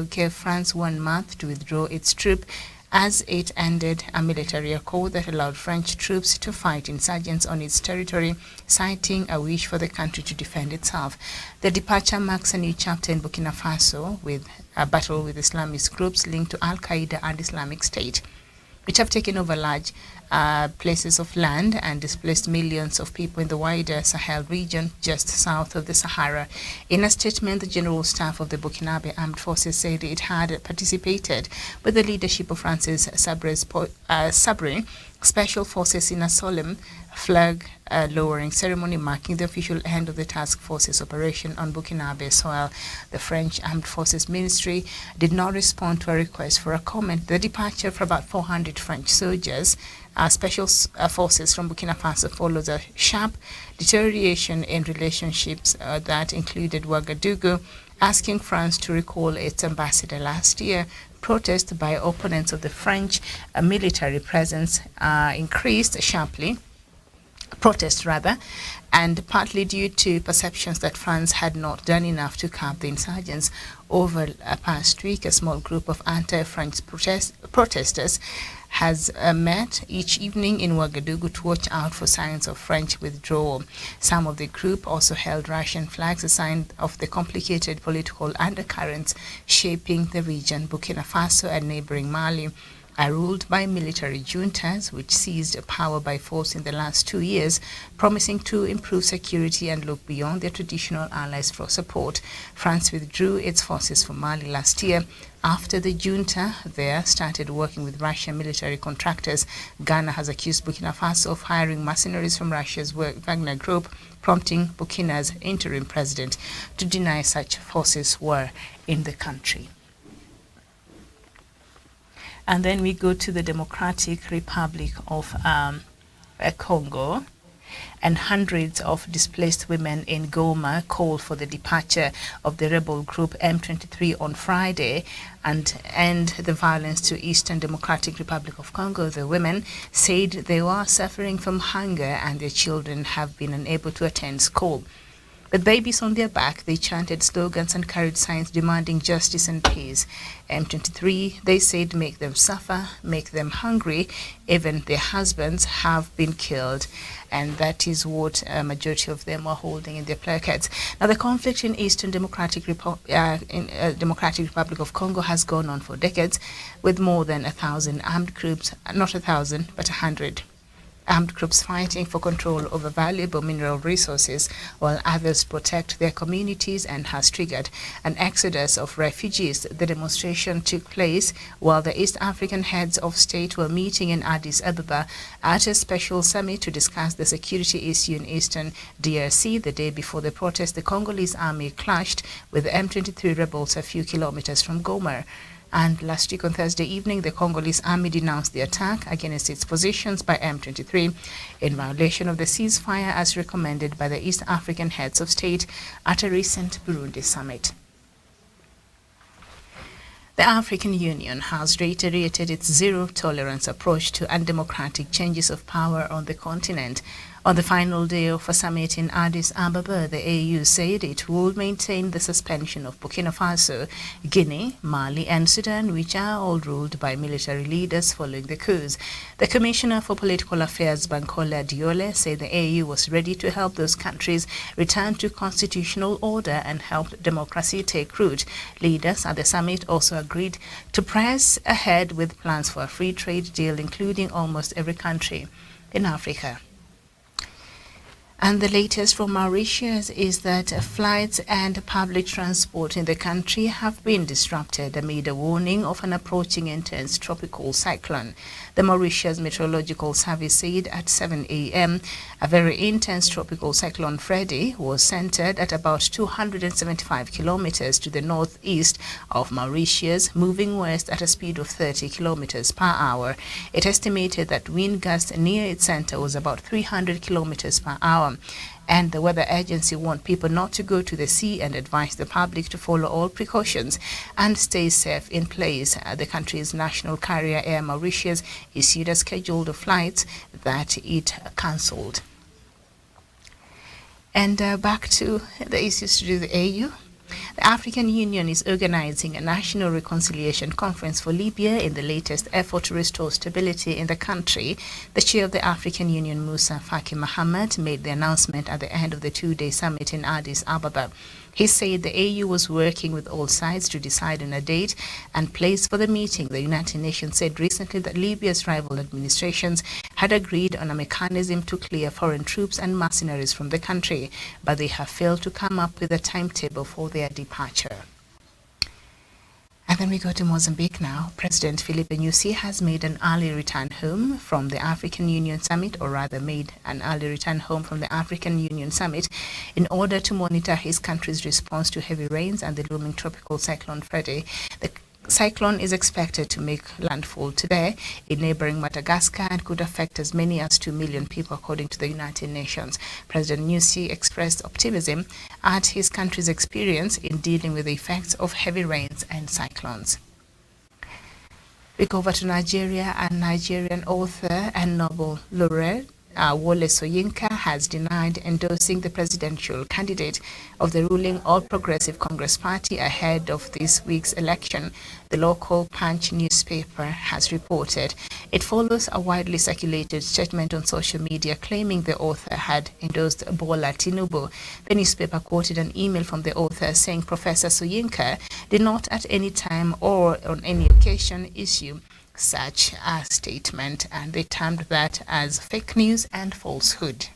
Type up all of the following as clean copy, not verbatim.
gave France 1 month to withdraw its troops as it ended a military accord that allowed French troops to fight insurgents on its territory, citing a wish for the country to defend itself. The departure marks a new chapter in Burkina Faso with a battle with Islamist groups linked to Al-Qaeda and Islamic State, which have taken over large places of land and displaced millions of people in the wider Sahel region just south of the Sahara. In a statement, the General Staff of the Burkinabe Armed Forces said it had participated with the leadership of France's Sabre Special Forces in a solemn flag-lowering ceremony marking the official end of the task force's operation on Burkinabe soil. The French Armed Forces Ministry did not respond to a request for a comment. The departure for about 400 French soldiers, special forces from Burkina Faso, follows a sharp deterioration in relationships that included Ouagadougou asking France to recall its ambassador last year. Protests by opponents of the French military presence increased sharply, and partly due to perceptions that France had not done enough to curb the insurgents. Over a past week, a small group of anti-French protesters has met each evening in Ouagadougou to watch out for signs of French withdrawal. Some of the group also held Russian flags, a sign of the complicated political undercurrents shaping the region. Burkina Faso and neighboring Mali are ruled by military juntas, which seized power by force in the last 2 years, promising to improve security and look beyond their traditional allies for support. France withdrew its forces from Mali last year after the junta there started working with Russian military contractors. Ghana has accused Burkina Faso of hiring mercenaries from Russia's Wagner Group, prompting Burkina's interim president to deny such forces were in the country. And then we go to the Democratic Republic of Congo, and hundreds of displaced women in Goma called for the departure of the rebel group M23 on Friday and end the violence to Eastern Democratic Republic of Congo. The women said they were suffering from hunger and their children have been unable to attend school. With babies on their back, they chanted slogans and carried signs demanding justice and peace. M23, they said, make them suffer, make them hungry, even their husbands have been killed. And that is what a majority of them are holding in their placards. Now, the conflict in Eastern Democratic Republic of Congo has gone on for decades, with more than 1,000 armed groups, not 1,000, but 100. Armed groups fighting for control over valuable mineral resources, while others protect their communities, and has triggered an exodus of refugees. The demonstration took place while the East African heads of state were meeting in Addis Ababa at a special summit to discuss the security issue in Eastern DRC. The day before the protest, the Congolese army clashed with the M23 rebels a few kilometers from Goma. And last week on Thursday evening, the Congolese army denounced the attack against its positions by M23 in violation of the ceasefire as recommended by the East African heads of state at a recent Burundi summit. The African Union has reiterated its zero-tolerance approach to undemocratic changes of power on the continent. On the final day of a summit in Addis Ababa, the AU said it will maintain the suspension of Burkina Faso, Guinea, Mali, and Sudan, which are all ruled by military leaders following the coups. The Commissioner for Political Affairs, Bankola Diole, said the AU was ready to help those countries return to constitutional order and help democracy take root. Leaders at the summit also agreed to press ahead with plans for a free trade deal, including almost every country in Africa. And the latest from Mauritius is that flights and public transport in the country have been disrupted amid a warning of an approaching intense tropical cyclone. The Mauritius Meteorological Service said at 7 a.m. a very intense tropical cyclone Freddy was centered at about 275 kilometers to the northeast of Mauritius, moving west at a speed of 30 kilometers per hour. It estimated that wind gust near its center was about 300 kilometers per hour. And the weather agency warned people not to go to the sea and advised the public to follow all precautions and stay safe in place. The country's national carrier Air Mauritius issued a schedule of flights that it cancelled. And back to the issues to do with the AU. The African Union is organizing a national reconciliation conference for Libya in the latest effort to restore stability in the country. The chair of the African Union, Musa Faki Mohammed, made the announcement at the end of the two-day summit in Addis Ababa. He said the AU was working with all sides to decide on a date and place for the meeting. The United Nations said recently that Libya's rival administrations had agreed on a mechanism to clear foreign troops and mercenaries from the country, but they have failed to come up with a timetable for their departure. And then we go to Mozambique now. President Filipe Nyusi has made an early return home from the African Union Summit, or rather made an early return home from the African Union Summit in order to monitor his country's response to heavy rains and the looming tropical cyclone Freddy. The cyclone is expected to make landfall today in neighboring Madagascar and could affect as many as 2 million people, according to the United Nations. President Nyusi expressed optimism at his country's experience in dealing with the effects of heavy rains and cyclones. We go over to Nigeria, and Nigerian author and Nobel laureate Wole Sonyika has denied endorsing the presidential candidate of the ruling All Progressive Congress Party ahead of this week's election, the local Punch newspaper has reported. It follows a widely circulated statement on social media claiming the author had endorsed Bola Tinubu. The newspaper quoted an email from the author saying Professor Sonyika did not at any time or on any occasion issue such a statement, and they termed that as fake news and falsehood.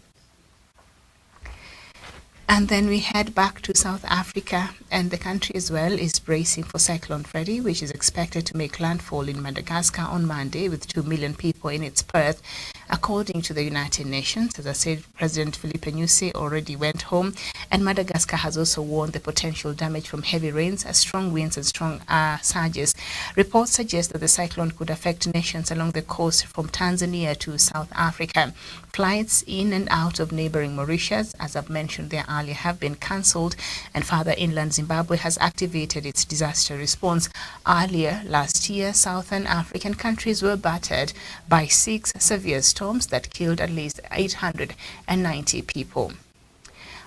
And then we head back to South Africa, and the country as well is bracing for Cyclone Freddy, which is expected to make landfall in Madagascar on Monday with 2 million people in its path. According to the United Nations, as I said, President Filipe Nyusi already went home, and Madagascar has also warned the potential damage from heavy rains, strong winds and strong surges. Reports suggest that the cyclone could affect nations along the coast from Tanzania to South Africa. Flights in and out of neighboring Mauritius, as I've mentioned there earlier, have been cancelled, and further inland Zimbabwe has activated its disaster response. Earlier last year, southern African countries were battered by 6 severe storms that killed at least 890 people.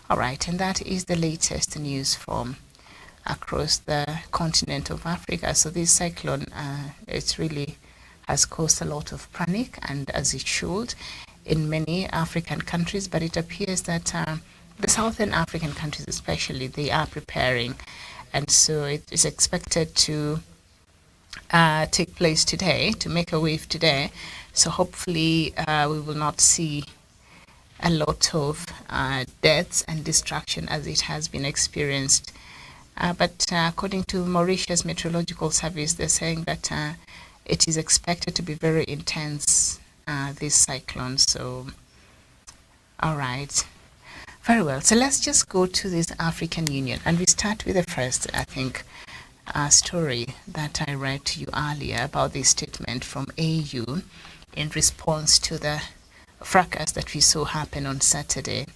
All right, and that is the latest news from across the continent of Africa. So this cyclone, it really has caused a lot of panic, and as it should, in many African countries, but it appears that the southern African countries especially, they are preparing, and so it is expected to take place today, to make a wave today. So hopefully we will not see a lot of deaths and destruction as it has been experienced. But according to Mauritius Meteorological Service, they're saying that it is expected to be very intense, this cyclone. So, all right. Very well. So let's just go to this African Union, and we start with the first, I think, story that I read to you earlier about this statement from AU in response to the fracas that we saw happen on Saturday.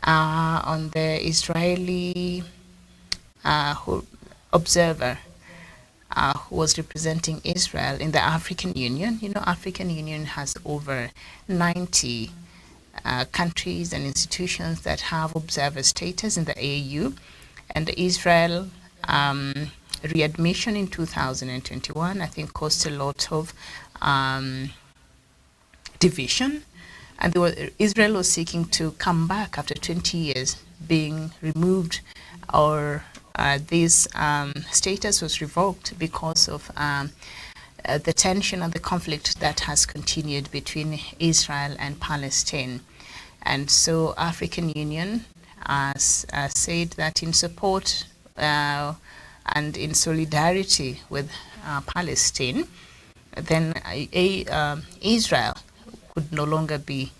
On the Israeli observer who was representing Israel in the African Union. You know, African Union has over 90 countries and institutions that have observer status in the AU, and Israel readmission in 2021, I think, caused a lot of division, and Israel was seeking to come back after 20 years being removed, or this status was revoked because of the tension and the conflict that has continued between Israel and Palestine. And so African Union has said that in support and in solidarity with Palestine, then Israel could no longer be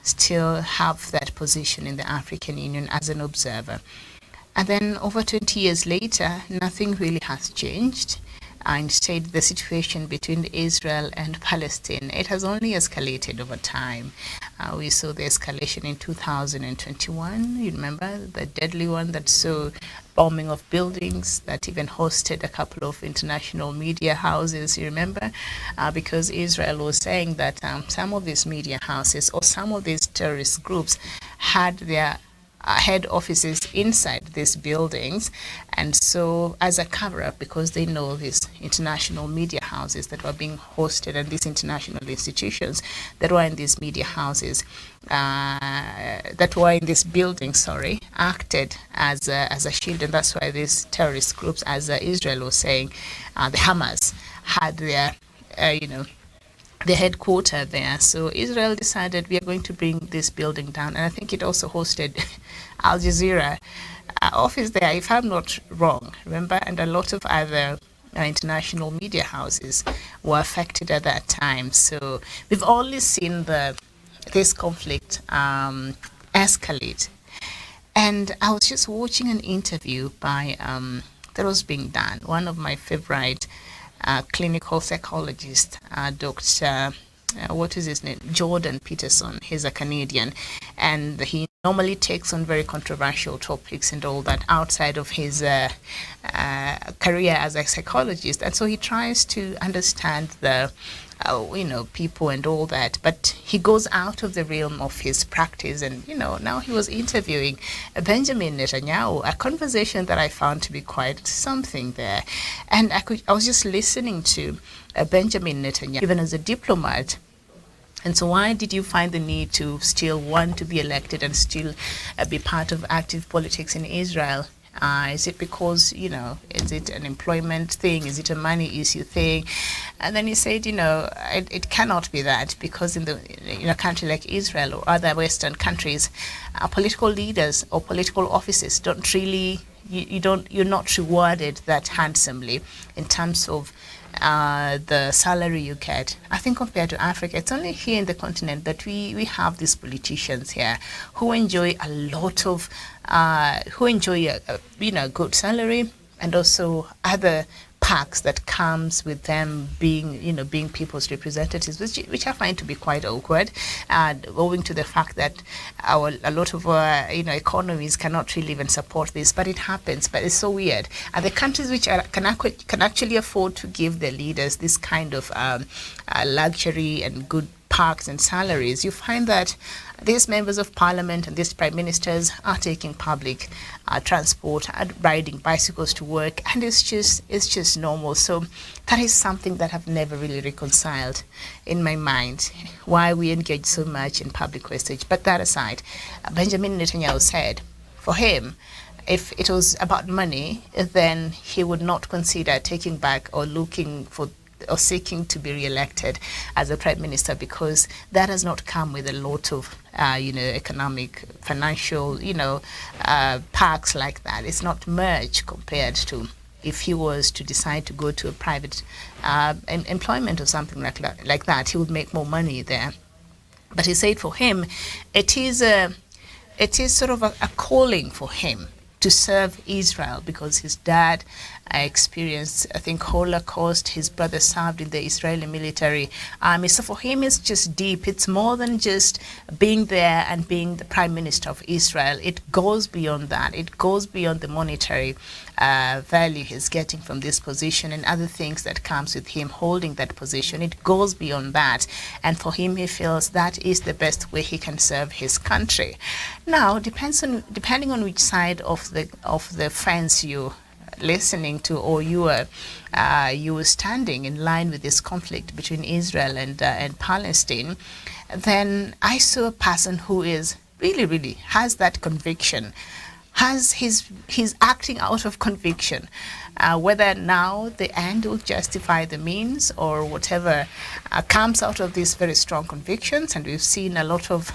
still have that position in the African Union as an observer. And then over 20 years later, nothing really has changed. Instead, the situation between Israel and Palestine, it has only escalated over time. We saw the escalation in 2021. You remember the deadly one that saw bombing of buildings that even hosted a couple of international media houses, you remember? Because Israel was saying that some of these media houses or some of these terrorist groups had their head offices inside these buildings, and so as a cover-up, because they know these international media houses that were being hosted and these international institutions that were in these media houses, that were in this building, acted as a shield, and that's why these terrorist groups, as Israel was saying, the Hamas had their, the headquarters there. So Israel decided we are going to bring this building down, and I think it also hosted Al Jazeera office there, if I'm not wrong, remember, and a lot of other international media houses were affected at that time. So we've only seen this conflict escalate. And I was just watching an interview by that was being done. One of my favorite clinical psychologist, Dr. What is his name? Jordan Peterson. He's a Canadian, and he normally takes on very controversial topics and all that outside of his career as a psychologist. And so he tries to understand the people and all that, but he goes out of the realm of his practice. And now he was interviewing Benjamin Netanyahu, a conversation that I found to be quite something there. And I was just listening to Benjamin Netanyahu, even as a diplomat. And so why did you find the need to still want to be elected and still be part of active politics in Israel? Is it because, is it an employment thing? Is it a money issue thing? And then he said, it cannot be that, because in a country like Israel or other Western countries, political leaders or political offices don't really, you're not rewarded that handsomely in terms of the salary you get. I think compared to Africa, it's only here in the continent that we have these politicians here who enjoy a lot of, good salary, and also other perks that comes with them being people's representatives, which I find to be quite awkward, owing to the fact that a lot of our economies cannot really even support this, but it happens. But it's so weird. And the countries which can actually afford to give their leaders this kind of luxury and good parks and salaries, you find that these members of parliament and these prime ministers are taking public transport, riding bicycles to work, and it's just normal. So that is something that I've never really reconciled in my mind, why we engage so much in public wastage. But that aside, Benjamin Netanyahu said, for him, if it was about money, then he would not consider taking back or looking for or seeking to be re-elected as a prime minister, because that has not come with a lot of economic, financial, perks like that. It's not much compared to if he was to decide to go to a private employment or something like that. He would make more money there. But he said for him, it is sort of a calling for him to serve Israel, because his dad experienced, I think, Holocaust. His brother served in the Israeli military army. So for him, it's just deep. It's more than just being there and being the prime minister of Israel. It goes beyond that. It goes beyond the monetary value he's getting from this position and other things that comes with him holding that position. It goes beyond that. And for him, he feels that is the best way he can serve his country. Now, depending on which side of the fence you listening to, or you were standing in line with this conflict between Israel and Palestine, then I saw a person who is really has that conviction, he's acting out of conviction, whether now the end will justify the means or whatever comes out of these very strong convictions. And we've seen a lot of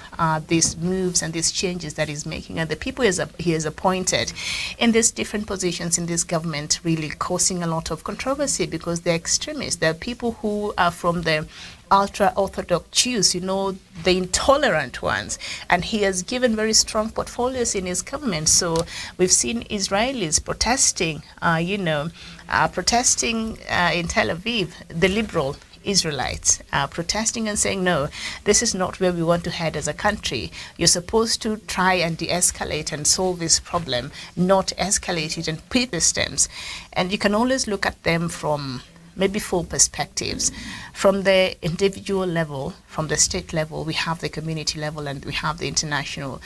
these moves and these changes that he's making, and the people he has appointed in these different positions in this government really causing a lot of controversy, because they're extremists. They're people who are from the ultra-Orthodox Jews, the intolerant ones. And he has given very strong portfolios in his government. So we've seen Israelis protesting, protesting in Tel Aviv, the liberal Israelites protesting and saying, no, this is not where we want to head as a country. You're supposed to try and de-escalate and solve this problem, not escalate it and put the stems. And you can always look at them from maybe four perspectives. From the individual level, from the state level, we have the community level, and we have the international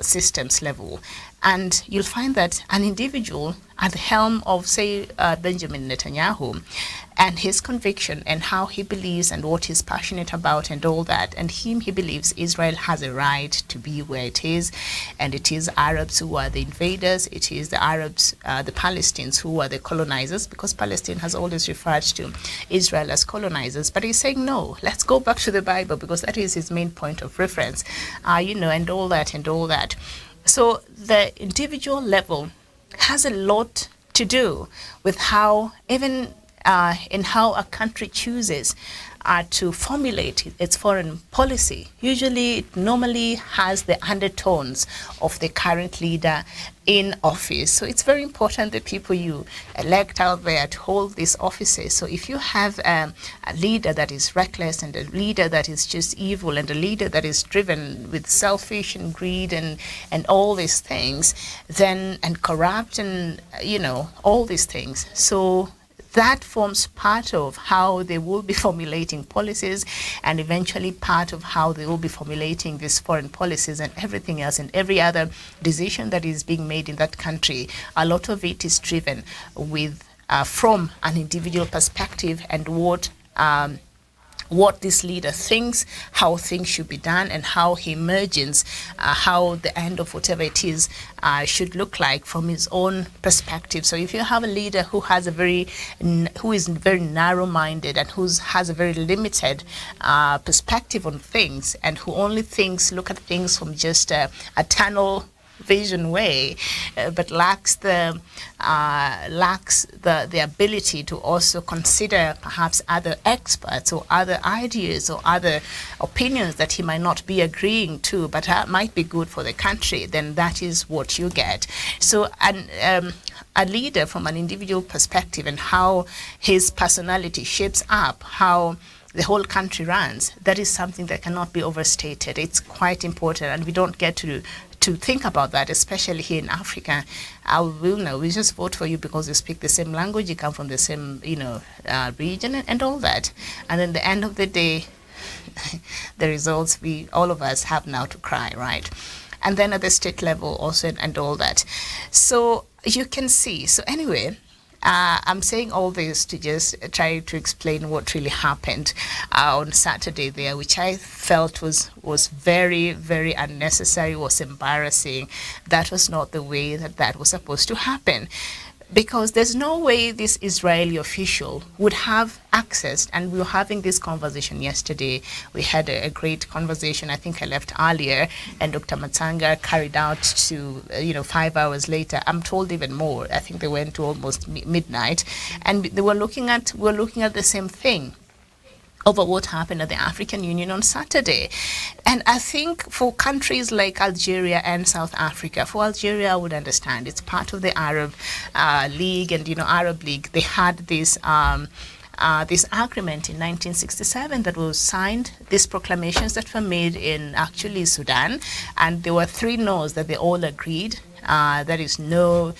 systems level. And you'll find that an individual at the helm of, say, Benjamin Netanyahu, and his conviction and how he believes and what he's passionate about and all that, and he believes Israel has a right to be where it is, and it is Arabs who are the invaders, it is the Arabs, the Palestinians who are the colonizers, because Palestine has always referred to Israel as colonizers. But he's saying, no, let's go back to the Bible, because that is his main point of reference, and all that. So the individual level has a lot to do with how, even in how a country chooses to formulate its foreign policy. Usually, it normally has the undertones of the current leader in office. So it's very important that people you elect out there to hold these offices. So if you have a leader that is reckless, and a leader that is just evil, and a leader that is driven with selfish and greed and all these things, then, and corrupt, and all these things, so that forms part of how they will be formulating policies, and eventually part of how they will be formulating these foreign policies and everything else, and every other decision that is being made in that country. A lot of it is driven with from an individual perspective, and what this leader thinks, how things should be done, and how he imagines how the end of whatever it is should look like from his own perspective. So if you have a leader who is very narrow-minded, and who has a very limited perspective on things, and who only look at things from just a tunnel vision way, but lacks the ability to also consider perhaps other experts or other ideas or other opinions that he might not be agreeing to, but might be good for the country, then that is what you get. So a leader from an individual perspective, and how his personality shapes up how the whole country runs, that is something that cannot be overstated. It's quite important, and we don't get to think about that, especially here in Africa. We just vote for you because you speak the same language, you come from the same, region, and all that. And then the end of the day, the results, all of us have now to cry, right? And then at the state level also, and all that. So you can see. So anyway, I'm saying all this to just try to explain what really happened on Saturday there, which I felt was very, very unnecessary, was embarrassing. That was not the way that was supposed to happen. Because there's no way this Israeli official would have access, and we were having this conversation yesterday. We had a great conversation. I think I left earlier, and Dr. Matanga carried out to 5 hours later. I'm told even more. I think they went to almost midnight, and they were looking at the same thing over what happened at the African Union on Saturday. And I think for countries like Algeria and South Africa, for Algeria, I would understand. It's part of the Arab League, and Arab League, they had this agreement in 1967 that was signed, these proclamations that were made in actually Sudan, and there were 3 no's that they all agreed. That is no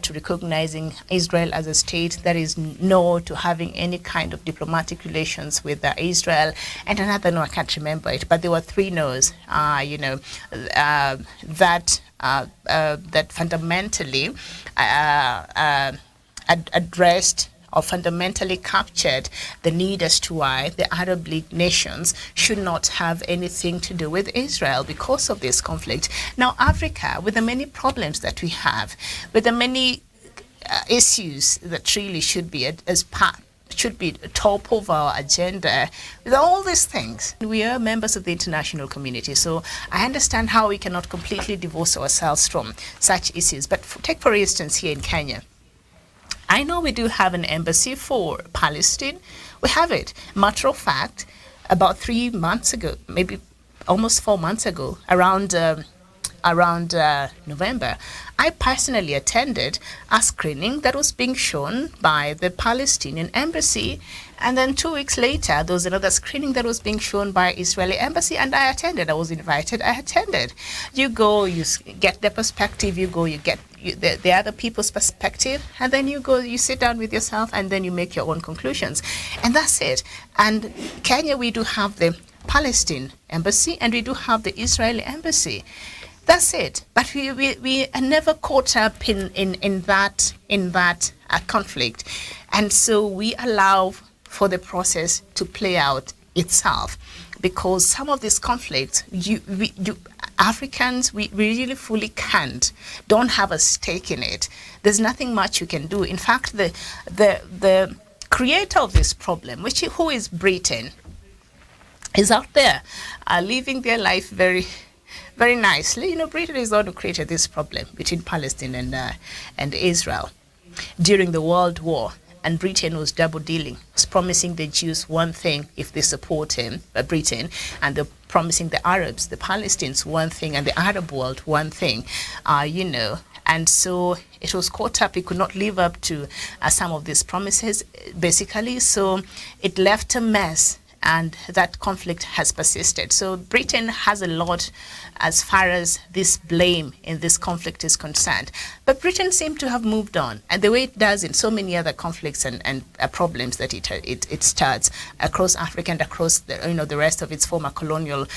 to recognizing Israel as a state. That is no to having any kind of diplomatic relations with Israel. And another no, I can't remember it, but there were 3 no's. That fundamentally addressed or fundamentally captured the need as to why the Arab League nations should not have anything to do with Israel because of this conflict. Now, Africa, with the many problems that we have, with the many issues that really should be top of our agenda, with all these things. We are members of the international community, so I understand how we cannot completely divorce ourselves from such issues. But take, for instance, here in Kenya, I know we do have an embassy for Palestine. We have it. Matter of fact, about 3 months ago, maybe almost 4 months ago, around around November, I personally attended a screening that was being shown by the Palestinian embassy. And then 2 weeks later, there was another screening that was being shown by Israeli embassy, and I attended. I was invited. I attended. You go, you get their perspective. You go, you get the other people's perspective, and then you go, you sit down with yourself, and then you make your own conclusions, and that's it. And Kenya, we do have the Palestine embassy, and we do have the Israeli embassy. That's it. But we are never caught up in that conflict, and so we allow for the process to play out itself, because some of these conflicts, Africans, we really fully don't have a stake in it. There's nothing much you can do. In fact, the creator of this problem, who is Britain, is out there living their life very, very nicely. You know, Britain is the one who created this problem between Palestine and Israel during the World War. And Britain was double dealing, was promising the Jews one thing if they support Britain, and they're promising the Arabs, the Palestinians, one thing, and the Arab world one thing, And so it was caught up. It could not live up to some of these promises, basically. So it left a mess, and that conflict has persisted. So Britain has a lot as far as this blame in this conflict is concerned. But Britain seemed to have moved on, and the way it does in so many other conflicts and problems that it starts across Africa and across the rest of its former colonial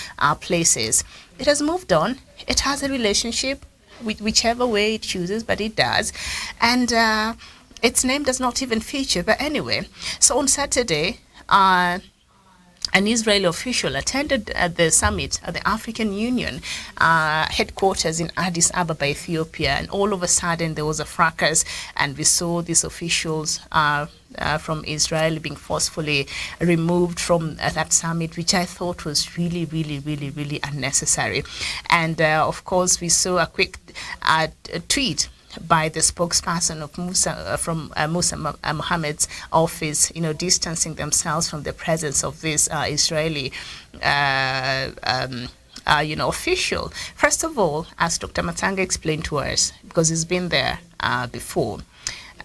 places. It has moved on. It has a relationship with whichever way it chooses, but it does. And its name does not even feature. But anyway, so on Saturday, an Israeli official attended the summit at the African Union headquarters in Addis Ababa, Ethiopia, and all of a sudden there was a fracas, and we saw these officials from Israel being forcefully removed from that summit, which I thought was really, really, really, really unnecessary. And of course, we saw a quick tweet by the spokesperson of Musa Mohammed's office, distancing themselves from the presence of this Israeli official. First of all, as Dr. Matanga explained to us, because he's been there before,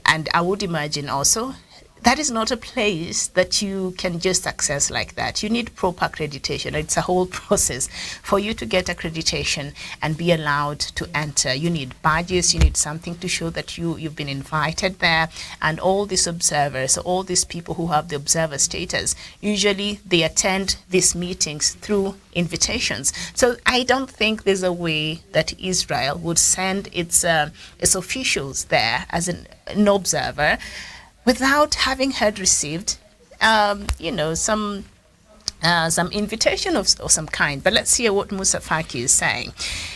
and I would imagine also, that is not a place that you can just access like that. You need proper accreditation. It's a whole process for you to get accreditation and be allowed to enter. You need badges. You need something to show that you've been invited there. And all these observers, all these people who have the observer status, usually they attend these meetings through invitations. So I don't think there's a way that Israel would send its officials there as an observer without having received, some invitation of some kind. But let's hear what Musa Faki is saying.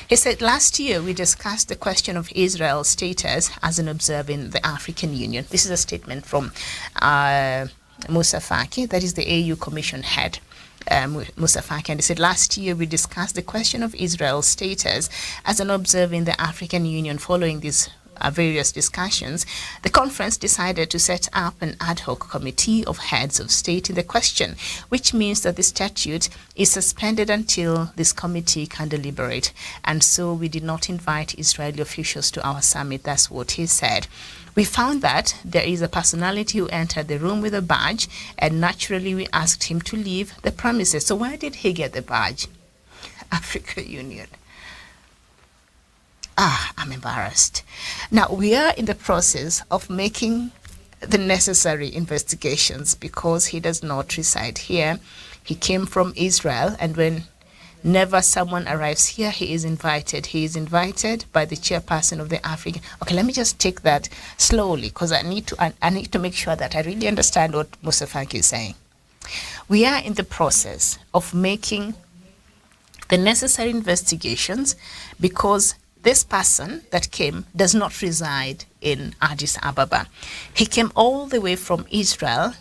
He said, last year we discussed the question of Israel's status as an observer in the African Union. This is a statement from Musa Faki, that is the AU Commission head. Musa Faki, and he said, last year we discussed the question of Israel's status as an observer in the African Union. Following these various discussions, the conference decided to set up an ad hoc committee of heads of state in the question, which means that the statute is suspended until this committee can deliberate. And so we did not invite Israeli officials to our summit. That's what he said. We found that there is a personality who entered the room with a badge, and naturally we asked him to leave the premises. So where did he get the badge? African Union. I'm embarrassed. Now, we are in the process of making the necessary investigations because he does not reside here. He came from Israel, and whenever someone arrives here, he is invited. He is invited by the chairperson of the African. Okay, let me just take that slowly because I need to make sure that I really understand what Musa Faki is saying. We are in the process of making the necessary investigations because this person that came does not reside in Addis Ababa. He came all the way from Israel,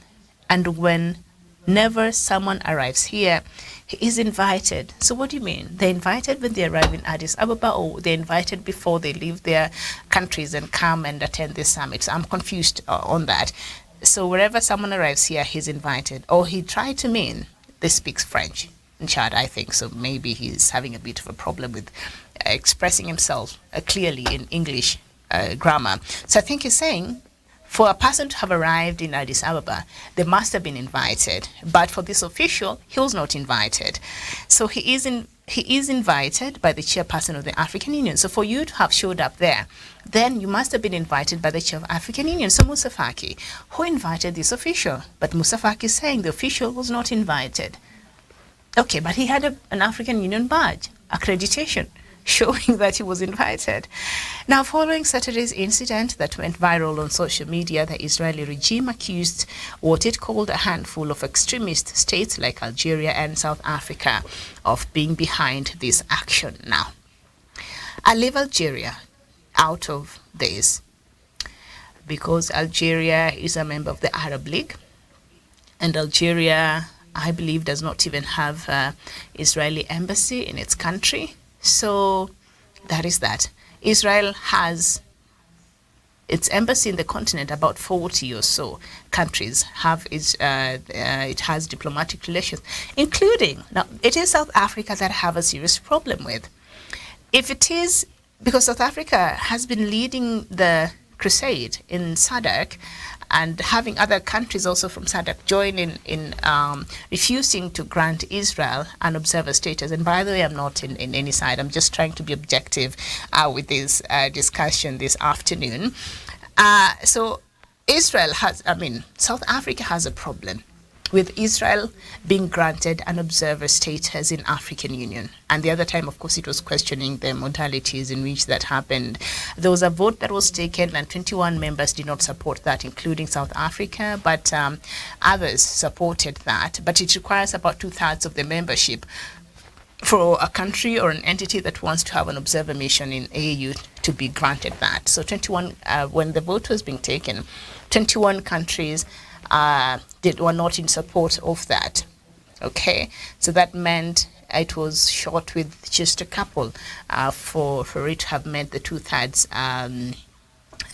and whenever someone arrives here, he is invited. So what do you mean? They're invited when they arrive in Addis Ababa, or they're invited before they leave their countries and come and attend this summit? So I'm confused on that. So wherever someone arrives here, he's invited. Or he tried to mean they speak French. in Chad, I think. So maybe he's having a bit of a problem with expressing himself clearly in English grammar. So I think he's saying for a person to have arrived in Addis Ababa, they must have been invited. But for this official, he was not invited. So he is invited by the chairperson of the African Union. So for you to have showed up there, then you must have been invited by the chair of African Union, so Moussa Faki, who invited this official. But Moussa Faki is saying the official was not invited. Okay, but he had an African Union badge, accreditation, showing that he was invited. Now, following Saturday's incident that went viral on social media, the Israeli regime accused what it called a handful of extremist states like Algeria and South Africa of being behind this action. Now, I leave Algeria out of this because Algeria is a member of the Arab League, and Algeria, I believe, does not even have an Israeli embassy in its country. So that is that. Israel has its embassy in the continent. About 40 or so countries have it has diplomatic relations, including, now it is South Africa that I have a serious problem with. If it is, because South Africa has been leading the crusade in SADC, and having other countries also from SADC join in refusing to grant Israel an observer status. And by the way, I'm not in any side. I'm just trying to be objective with this discussion this afternoon. So South Africa has a problem with Israel being granted an observer status in African Union. And the other time, of course, it was questioning the modalities in which that happened. There was a vote that was taken, and 21 members did not support that, including South Africa, but others supported that. But it requires about 2/3 of the membership for a country or an entity that wants to have an observer mission in AU to be granted that. So 21, when the vote was being taken, 21 countries were not in support of that. Okay, so that meant it was short with just a couple for it to have met the 2/3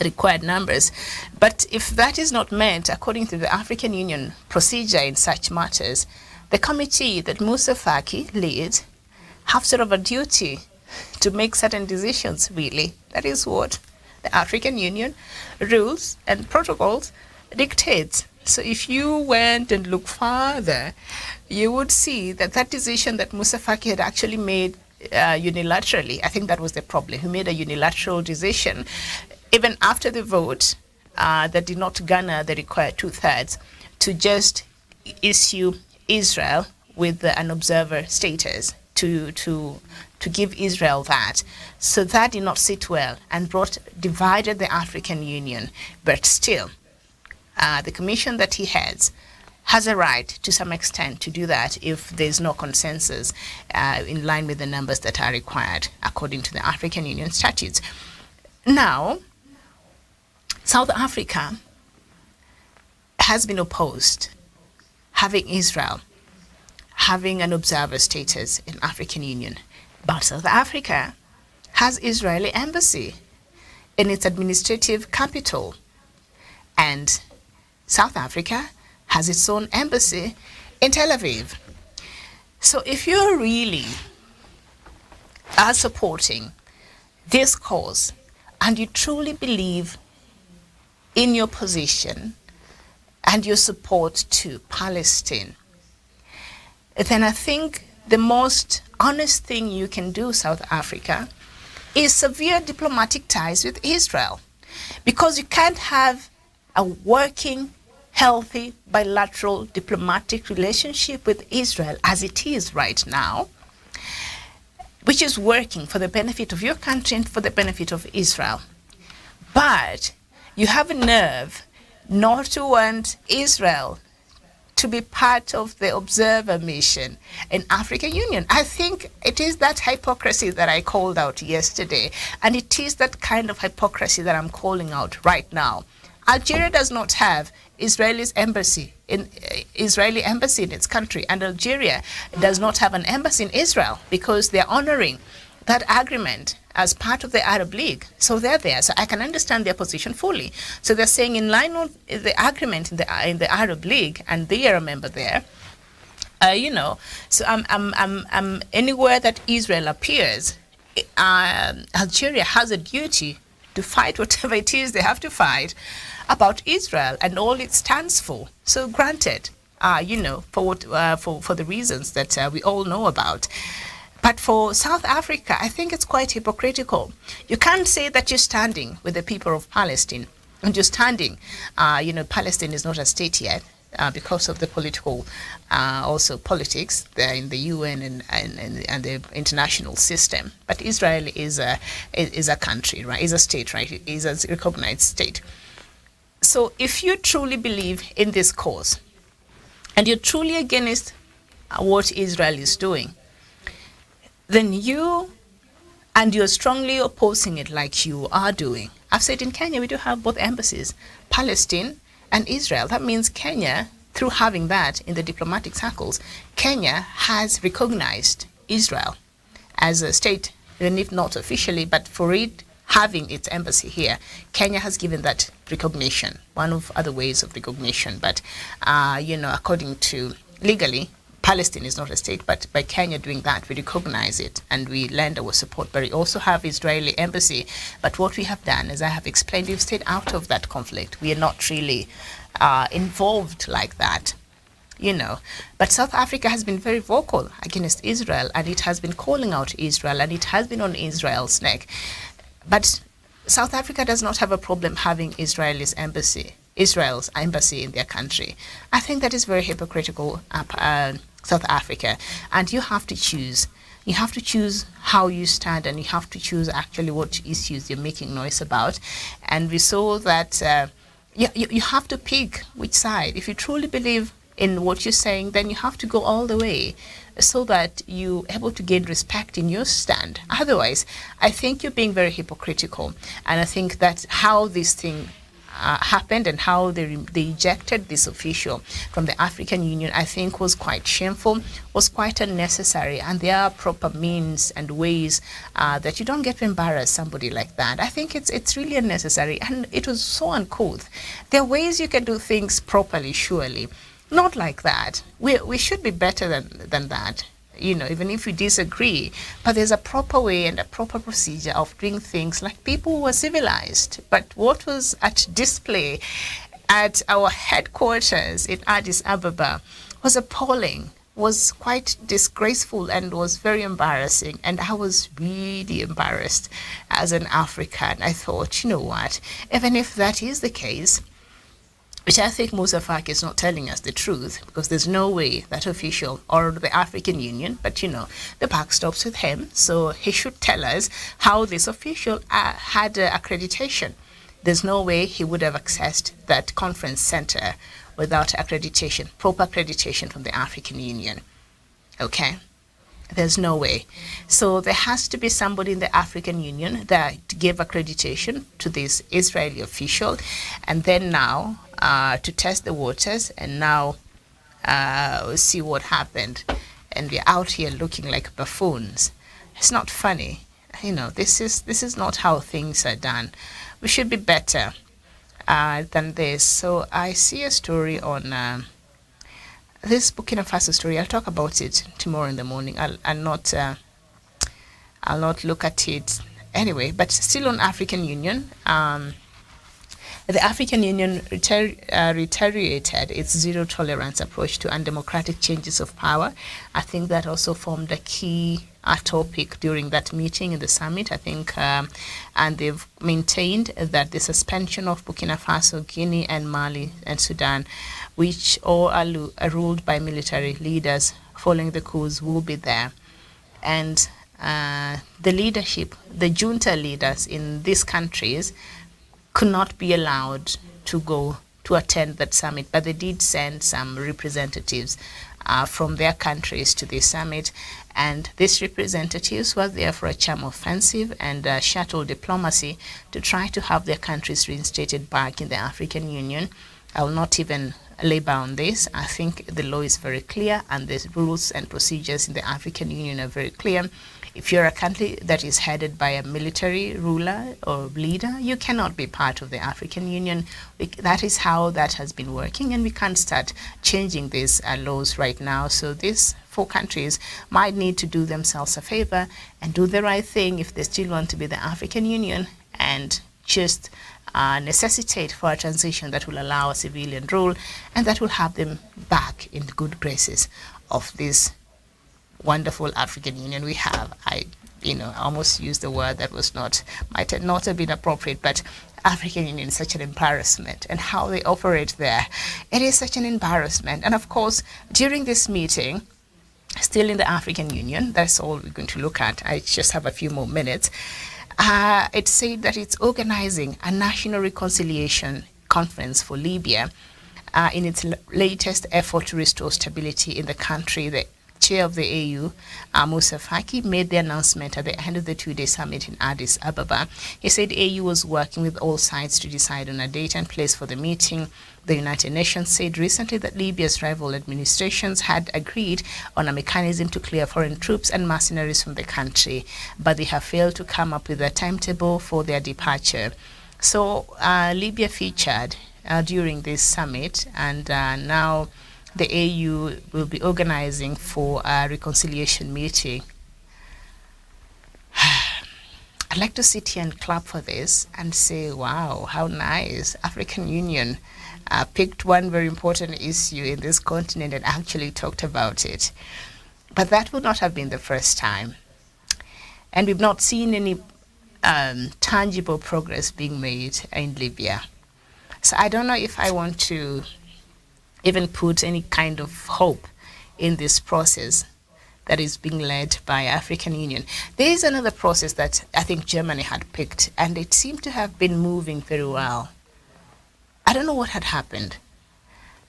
required numbers. But if that is not met, according to the African Union procedure in such matters, the committee that Moussa Faki leads have sort of a duty to make certain decisions, really. That is what the African Union rules and protocols dictates. So if you went and looked further, you would see that that decision that Moussa Faki had actually made unilaterally, I think that was the problem. He made a unilateral decision, even after the vote that did not garner the required 2/3, to just issue Israel with an observer status, to give Israel that. So that did not sit well and divided the African Union. But still, the commission that he heads has a right to some extent to do that if there's no consensus in line with the numbers that are required according to the African Union statutes. Now, South Africa has been opposed having Israel having an observer status in African Union. But South Africa has Israeli embassy in its administrative capital, and South Africa has its own embassy in Tel Aviv. So if you really are supporting this cause and you truly believe in your position and your support to Palestine, then I think the most honest thing you can do, South Africa, is severe diplomatic ties with Israel. Because you can't have a working, healthy, bilateral diplomatic relationship with Israel as it is right now, which is working for the benefit of your country and for the benefit of Israel. But you have a nerve not to want Israel to be part of the observer mission in African Union. I think it is that hypocrisy that I called out yesterday, and it is that kind of hypocrisy that I'm calling out right now. Algeria does not have Israeli embassy in its country, and Algeria does not have an embassy in Israel because they're honoring that agreement as part of the Arab League. So they're there. So I can understand their position fully. So they're saying in line with the agreement in the Arab League, and they are a member there, So I'm anywhere that Israel appears, Algeria has a duty to fight whatever it is they have to fight about Israel and all it stands for. So granted, for the reasons that we all know about. But for South Africa, I think it's quite hypocritical. You can't say that you're standing with the people of Palestine and you're standing, Palestine is not a state yet. Because of the political, also politics there in the UN and the international system. But Israel is a country, right? Is a state, right? It is a recognized state. So if you truly believe in this cause, and you're truly against what Israel is doing, then you're strongly opposing it like you are doing. I've said in Kenya we do have both embassies, Palestine and Israel. That means Kenya, through having that in the diplomatic circles, Kenya has recognized Israel as a state, even if not officially, but for it having its embassy here, Kenya has given that recognition, one of other ways of recognition. But, according to legally, Palestine is not a state, but by Kenya doing that, we recognize it and we lend our support. But we also have Israeli embassy. But what we have done, as I have explained, we've stayed out of that conflict. We are not really involved like that, But South Africa has been very vocal against Israel, and it has been calling out Israel, and it has been on Israel's neck. But South Africa does not have a problem having Israel's embassy in their country. I think that is very hypocritical, South Africa, and you have to choose. You have to choose how you stand, and you have to choose actually what issues you're making noise about. And we saw that you have to pick which side. If you truly believe in what you're saying, then you have to go all the way so that you're able to gain respect in your stand. Otherwise, I think you're being very hypocritical. And I think that how this thing happened and how they ejected this official from the African Union, I think was quite shameful, was quite unnecessary, and there are proper means and ways that you don't get to embarrass somebody like that. I think it's really unnecessary, and it was so uncouth. There are ways you can do things properly, surely. Not like that. We should be better than that. Even if we disagree, but there's a proper way and a proper procedure of doing things like people who are civilized. But what was at display at our headquarters in Addis Ababa was appalling, was quite disgraceful, and was very embarrassing. And I was really embarrassed as an African. I thought, you know what, even if that is the case, which I think Musa Faki is not telling us the truth, because there's no way that official or the African Union, but the buck stops with him, so he should tell us how this official had accreditation. There's no way he would have accessed that conference center without accreditation, proper accreditation from the African Union. Okay? There's no way. So there has to be somebody in the African Union that gave accreditation to this Israeli official, and then now to test the waters, and now see what happened. And we're out here looking like buffoons. It's not funny. This is not how things are done. We should be better than this. So I see a story on this Burkina Faso story. I'll talk about it tomorrow in the morning. I'll not look at it anyway. But still on African Union, the African Union reiterated its zero tolerance approach to undemocratic changes of power. I think that also formed a key topic during that meeting in the summit. I think, and they've maintained that the suspension of Burkina Faso, Guinea, and Mali and Sudan, which all are ruled by military leaders following the coups, will be there. And the leadership, the junta leaders in these countries, could not be allowed to go to attend that summit, but they did send some representatives from their countries to the summit, and these representatives were there for a charm offensive and shuttle diplomacy to try to have their countries reinstated back in the African Union. I will not even labor on this. I think the law is very clear, and the rules and procedures in the African Union are very clear. If you're a country that is headed by a military ruler or leader, you cannot be part of the African Union. That is how that has been working, and we can't start changing these laws right now. So these 4 countries might need to do themselves a favor and do the right thing if they still want to be the African Union, and just necessitate for a transition that will allow a civilian rule and that will have them back in the good graces of this wonderful African Union we have. I almost used the word that might not have been appropriate, but African Union is such an embarrassment, and how they operate there, it is such an embarrassment. And of course, during this meeting, still in the African Union, that's all we're going to look at. I just have a few more minutes. It said that it's organizing a national reconciliation conference for Libya in its latest effort to restore stability in the country. The chair of the AU, Moussa Faki, made the announcement at the end of the 2-day summit in Addis Ababa. He said AU was working with all sides to decide on a date and place for the meeting. The United Nations said recently that Libya's rival administrations had agreed on a mechanism to clear foreign troops and mercenaries from the country, but they have failed to come up with a timetable for their departure. So Libya featured during this summit, and now the AU will be organizing for a reconciliation meeting. I'd like to sit here and clap for this and say, wow, how nice. African Union picked one very important issue in this continent and actually talked about it. But that would not have been the first time. And we've not seen any tangible progress being made in Libya. So I don't know if I want to even put any kind of hope in this process that is being led by African Union. There is another process that I think Germany had picked, and it seemed to have been moving very well. I don't know what had happened.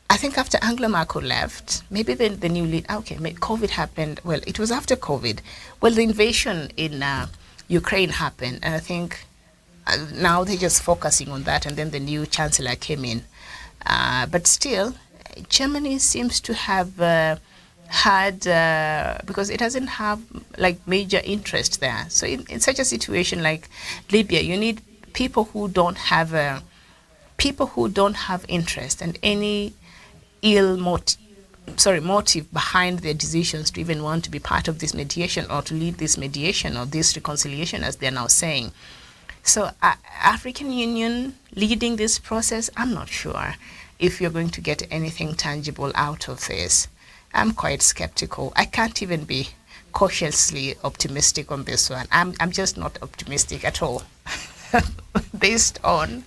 I think after Angela Merkel left, maybe the new lead, COVID happened. Well, it was after COVID. Well, the invasion in Ukraine happened, and I think now they're just focusing on that, and then the new chancellor came in. But still, Germany seems to have had, because it doesn't have like major interest there. So in such a situation like Libya, you need people who don't have interest and any motive behind their decisions to even want to be part of this mediation or to lead this mediation or this reconciliation, as they're now saying. So African Union leading this process, I'm not sure if you're going to get anything tangible out of this. I'm quite skeptical. I can't even be cautiously optimistic on this one. I'm just not optimistic at all. based on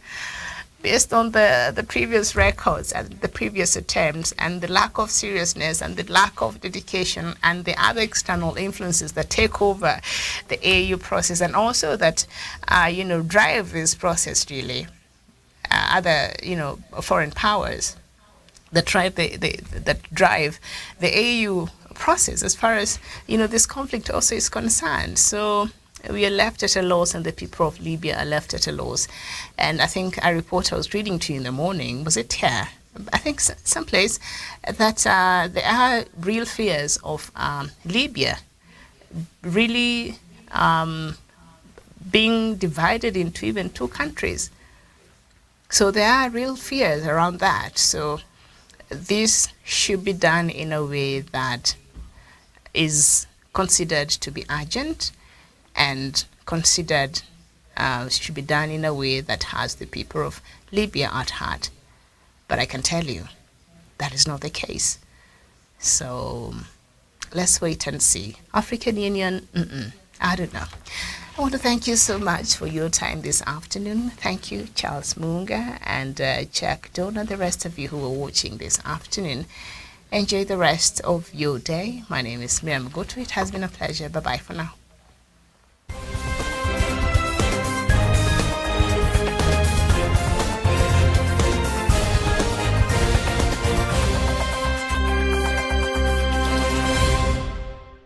the previous records and the previous attempts and the lack of seriousness and the lack of dedication and the other external influences that take over the AU process, and also that drive this process really. Other foreign powers that drive the AU process as far as this conflict also is concerned. So we are left at a loss, and the people of Libya are left at a loss. And I think a report I was reading to you in the morning, was it here? I think someplace that there are real fears of Libya really being divided into even 2 countries. So there are real fears around that. So this should be done in a way that is considered to be urgent, and considered should be done in a way that has the people of Libya at heart. But I can tell you that is not the case. So let's wait and see. African Union, I don't know. I want to thank you so much for your time this afternoon. Thank you, Charles Munga and Jack Don, and the rest of you who are watching this afternoon. Enjoy the rest of your day. My name is Miriam Goto. It has been a pleasure. Bye-bye for now.